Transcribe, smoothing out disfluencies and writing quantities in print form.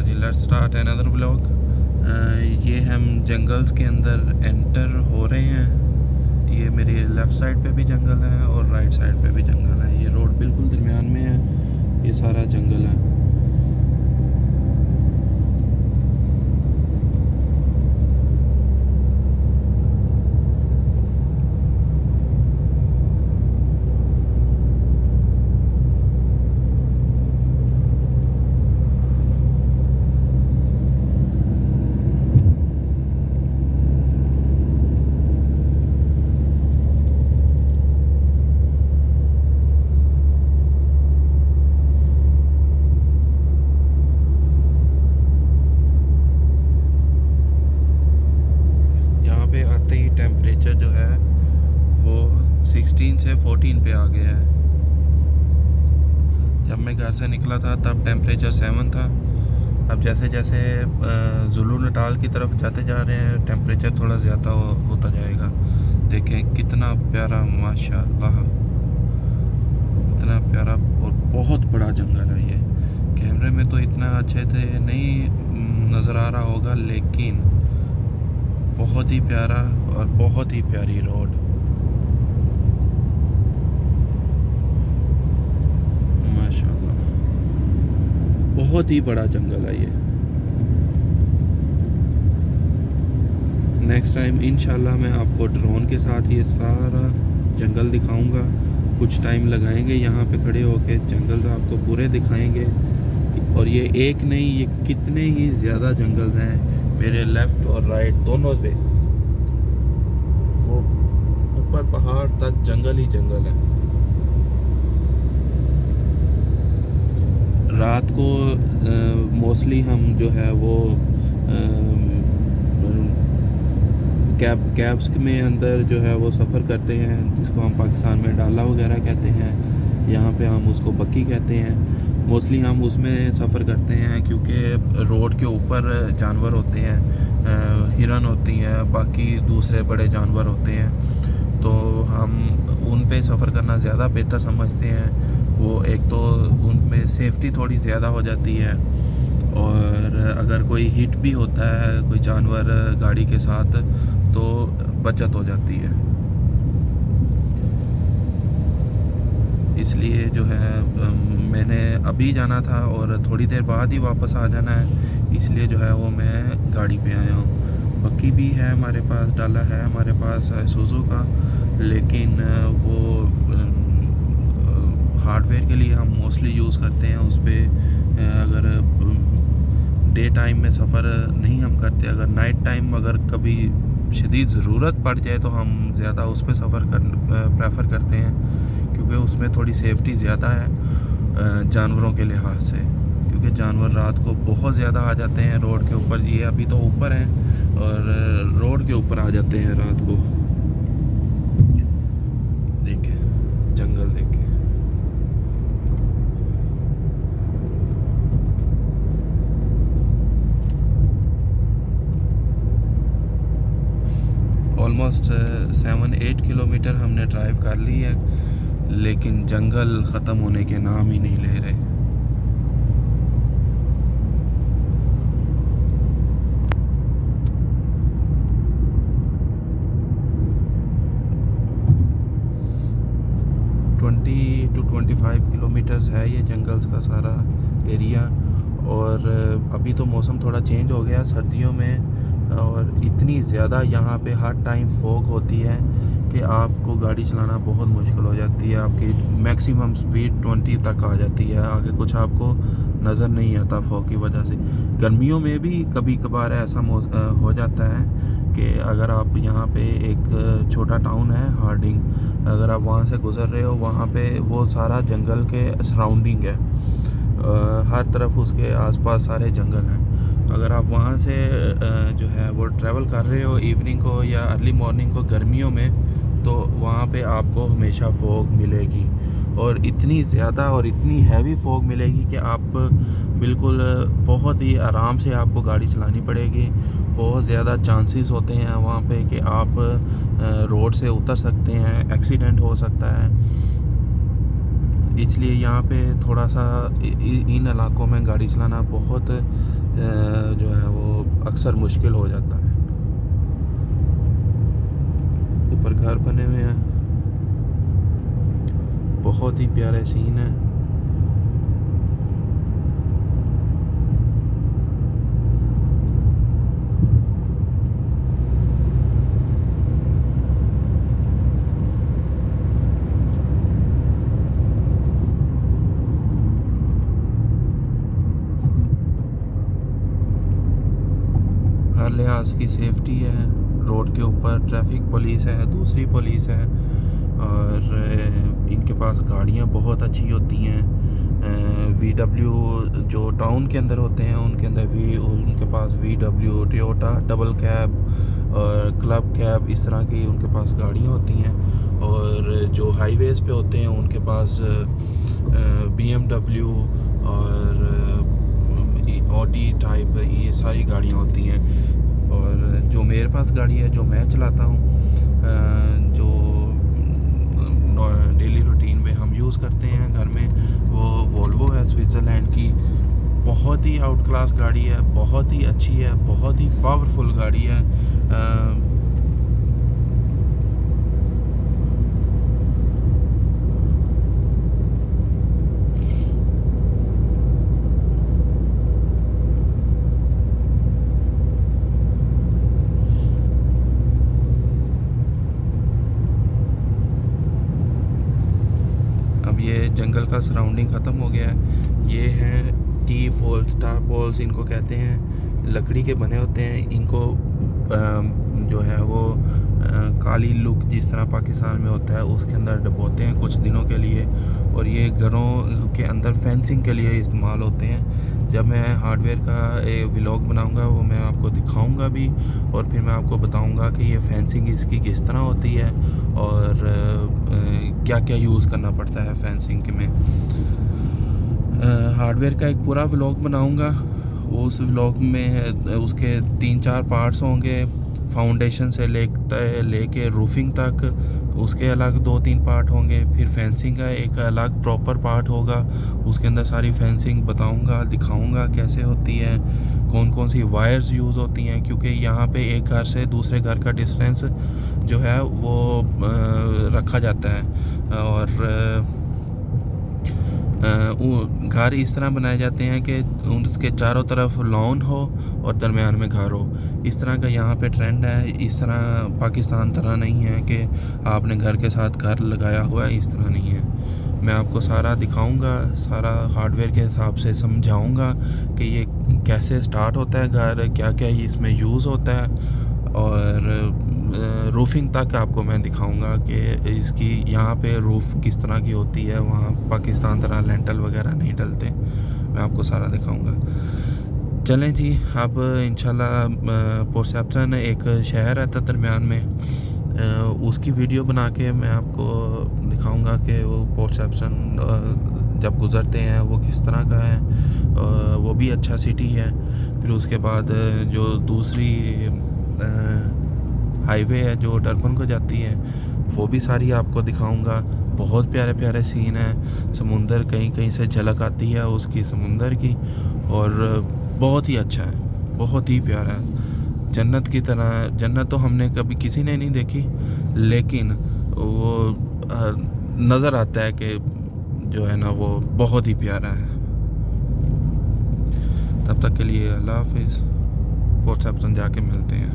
Ji let's start another vlog. ये हम jungles के अंदर एंटर हो रहे हैं। ये मेरी लेफ़्ट साइड पे भी जंगल है और राइट साइड पे भी जंगल है। ये रोड बिल्कुल दरमियान में है, ये सारा जंगल है। यहाँ पे आते ही टेम्परेचर जो है वो 16 से 14 पे आ गया है। जब मैं घर से निकला था तब टेम्परेचर 7 था। अब जैसे जैसे जुलू नटाल की तरफ जाते जा रहे हैं टेम्परेचर थोड़ा ज़्यादा होता जाएगा। देखें कितना प्यारा, माशाल्लाह, इतना प्यारा और बहुत बड़ा जंगल है ये। कैमरे में तो इतना अच्छे से नहीं नज़र आ रहा होगा, लेकिन बहुत ही प्यारा और बहुत ही प्यारी रोड। माशाल्लाह, बहुत ही बड़ा जंगल है ये। नेक्स्ट टाइम इंशाल्लाह मैं आपको ड्रोन के साथ ये सारा जंगल दिखाऊंगा। कुछ टाइम लगाएंगे यहाँ पे खड़े होके, जंगल आपको पूरे दिखाएंगे। और ये एक नहीं, ये कितने ही ज़्यादा जंगल हैं मेरे लेफ़्ट और राइट दोनों पे। वो ऊपर पहाड़ तक जंगल ही जंगल है। रात को मोस्टली हम जो है वो कैब्स में अंदर जो है वो सफ़र करते हैं, जिसको हम पाकिस्तान में डाला वगैरह कहते हैं, यहाँ पे हम उसको बक्की कहते हैं। मोस्टली हम उसमें सफ़र करते हैं क्योंकि रोड के ऊपर जानवर होते हैं, हिरन होती हैं, बाकी दूसरे बड़े जानवर होते हैं, तो हम उन पे सफ़र करना ज़्यादा बेहतर समझते हैं। वो एक तो उनमें सेफ्टी थोड़ी ज़्यादा हो जाती है, और अगर कोई हिट भी होता है कोई जानवर गाड़ी के साथ तो बचत हो जाती है। इसलिए जो है मैंने अभी जाना था और थोड़ी देर बाद ही वापस आ जाना है, इसलिए जो है वो मैं गाड़ी पे आया हूँ। बक्की भी है हमारे पास, डाला है हमारे पास सुज़ू का, लेकिन वो हार्डवेयर के लिए हम मोस्टली यूज़ करते हैं उस पर। अगर डे टाइम में सफ़र नहीं हम करते, अगर नाइट टाइम अगर कभी शदीद ज़रूरत पड़ जाए तो हम ज़्यादा उस पर सफ़र प्रेफर करते हैं, क्योंकि उसमें थोड़ी सेफ्टी ज़्यादा है जानवरों के लिहाज से। क्योंकि जानवर रात को बहुत ज़्यादा आ जाते हैं रोड के ऊपर। ये अभी तो ऊपर हैं और रोड के ऊपर आ जाते हैं रात को। देखें जंगल, देखें ऑलमोस्ट 7-8 किलोमीटर हमने ड्राइव कर ली है, लेकिन जंगल ख़त्म होने के नाम ही नहीं ले रहे। टू 25 किलोमीटर्स है ये जंगल्स का सारा एरिया। और अभी तो मौसम थोड़ा चेंज हो गया सर्दियों में, और इतनी ज़्यादा यहाँ पे हर टाइम फॉग होती है कि आपको गाड़ी चलाना बहुत मुश्किल हो जाती है। आपकी मैक्सिमम स्पीड 20 तक आ जाती है, आगे कुछ आपको नज़र नहीं आता फॉग की वजह से। गर्मियों में भी कभी कभार ऐसा हो जाता है कि अगर आप यहाँ पे एक छोटा टाउन है हार्डिंग, अगर आप वहाँ से गुज़र रहे हो, वहाँ पे वो सारा जंगल के सराउंडिंग है, हर तरफ उसके आसपास सारे जंगल हैं। अगर आप वहाँ से जो है वो ट्रैवल कर रहे हो इवनिंग को या अर्ली मॉर्निंग को गर्मियों में, तो वहाँ पे आपको हमेशा फॉग मिलेगी, और इतनी ज़्यादा और इतनी हैवी फॉग मिलेगी कि आप बिल्कुल बहुत ही आराम से आपको गाड़ी चलानी पड़ेगी। बहुत ज़्यादा चांसेस होते हैं वहाँ पे कि आप रोड से उतर सकते हैं, एक्सीडेंट हो सकता है। इसलिए यहाँ पे थोड़ा सा इन इलाकों में गाड़ी चलाना बहुत जो है वो अक्सर मुश्किल हो जाता है। ऊपर घर बने हुए हैं, बहुत ही प्यारे सीन है। हर लिहाज की सेफ्टी है। रोड के ऊपर ट्रैफिक पुलिस है, दूसरी पुलिस है, और इनके पास गाड़ियाँ बहुत अच्छी होती हैं। VW जो टाउन के अंदर होते हैं उनके अंदर उनके पास VW, टोयोटा डबल कैब और क्लब कैब, इस तरह की उनके पास गाड़ियाँ होती हैं। और जो हाईवेज़ पे होते हैं उनके पास BMW और ऑडी टाइप, ये सारी गाड़ियाँ होती हैं। और जो मेरे पास गाड़ी है, जो मैं चलाता हूँ, जो डेली रूटीन में हम यूज़ करते हैं घर में, वो वोल्वो है स्विट्ज़रलैंड की। बहुत ही आउट क्लास गाड़ी है, बहुत ही अच्छी है, बहुत ही पावरफुल गाड़ी है। अब ये जंगल का सराउंडिंग ख़त्म हो गया है। ये हैं टी पोल, स्टार पोल्स इनको कहते हैं, लकड़ी के बने होते हैं। इनको जो है वो काली लुक जिस तरह पाकिस्तान में होता है उसके अंदर डबोते हैं कुछ दिनों के लिए, और ये घरों के अंदर फेंसिंग के लिए इस्तेमाल होते हैं। जब मैं हार्डवेयर का एक व्लॉग बनाऊंगा वो मैं आपको दिखाऊंगा भी, और फिर मैं आपको बताऊंगा कि ये फेंसिंग इसकी किस तरह होती है और क्या क्या यूज़ करना पड़ता है फेंसिंग में। हार्डवेयर का एक पूरा व्लॉग बनाऊंगा। उस व्लॉग में उसके 3-4 पार्ट्स होंगे, फाउंडेशन से लेके रूफिंग तक उसके अलग 2-3 पार्ट होंगे। फिर फेंसिंग का एक अलग प्रॉपर पार्ट होगा, उसके अंदर सारी फेंसिंग बताऊंगा, दिखाऊंगा कैसे होती है, कौन कौन सी वायर्स यूज़ होती हैं, क्योंकि यहाँ पे एक घर से दूसरे घर का डिस्टेंस जो है वो रखा जाता है। और घर इस तरह बनाए जाते हैं कि उसके चारों तरफ लॉन हो और दरमियान में घर हो। इस तरह का यहाँ पे ट्रेंड है। इस तरह पाकिस्तान तरह नहीं है कि आपने घर के साथ घर लगाया हुआ है, इस तरह नहीं है। मैं आपको सारा दिखाऊंगा, सारा हार्डवेयर के हिसाब से समझाऊंगा कि ये कैसे स्टार्ट होता है घर, क्या क्या इसमें यूज़ होता है, और रूफिंग तक आपको मैं दिखाऊंगा कि इसकी यहाँ पे रूफ़ किस तरह की होती है। वहाँ पाकिस्तान तरह लेंटल वगैरह नहीं डलते, मैं आपको सारा दिखाऊंगा। चलें जी, अब इंशाल्लाह पोर्ट सैम्पसन एक शहर है दरमियान में, उसकी वीडियो बना के मैं आपको दिखाऊंगा कि वो पोर्ट सैम्पसन जब गुज़रते हैं वो किस तरह का है। वो भी अच्छा सिटी है। फिर उसके बाद जो दूसरी हाईवे है जो डरबन को जाती है, वो भी सारी आपको दिखाऊंगा। बहुत प्यारे प्यारे सीन है, समुंदर कहीं कहीं से झलक आती है उसकी समुंदर की, और बहुत ही अच्छा है, बहुत ही प्यारा है। जन्नत की तरह। जन्नत तो हमने कभी किसी ने नहीं देखी, लेकिन वो नज़र आता है कि जो है ना वो बहुत ही प्यारा है। तब तक के लिए अल्लाह हाफिज़। पोर्ट सैम्पसन जाके मिलते हैं।